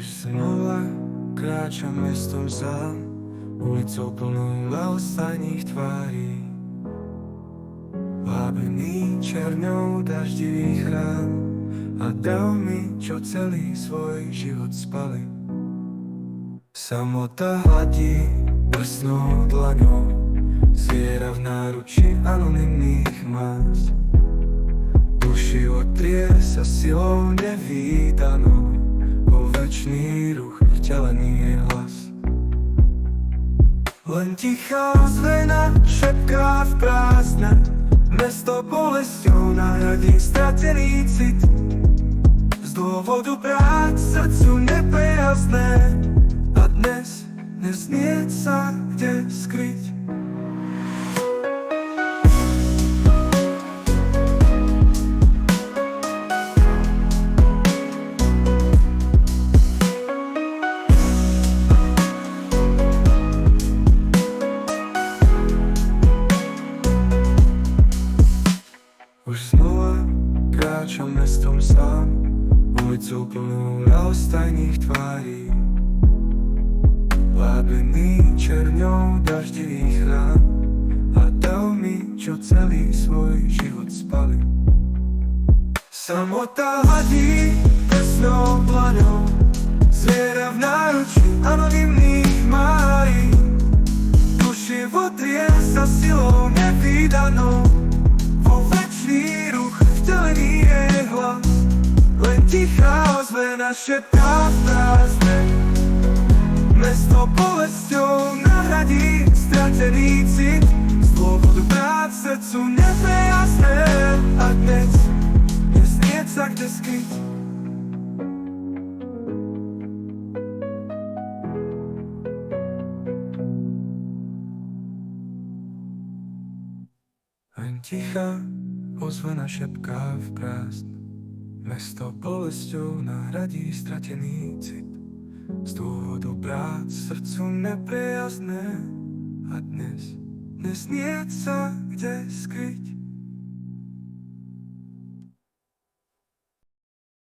Už znova kráčam mestom sám, ulicou plnou ľahostajných tvári, vábený čerňou daždivých rán a davmi, čo celý svoj život spali. Samota hladí drsnou dlaňou, zviera v náruči anonymných más. Duši otrie sa silou nevídanou, o večný ruch vtelený je hlas. Len tichá ozvena šepká v prázdne, mesto bolesťou nahradí stratený cit. Z dôvodu prác srdcu neprejazné, a dnes neznieť sa kde skryť. Už znova kráčam mestom sám, ulicou plnou ľahostajných tvári, vábený čerňou daždivých rán a davmi, čo celý svoj život spali. Samota hladí drsnou dlaňou, zviera v náruči anonymných mári. Duši vodrie sa silou nevídanou, vo večný ruch vtelený je hlas. Len tichá ozvena šepká v prázdne, mesto bolesťou nahradí stratený cit. Z dôvodu prác srdcu neprejazné, a dnes neznieť sa kde skryť. Len tichá ozvena šepká v prázdne, mesto bolesťou nahradí stratený cit. Z dôvodu prác srdcu neprejazné, a dnes neznieť sa kde skryť.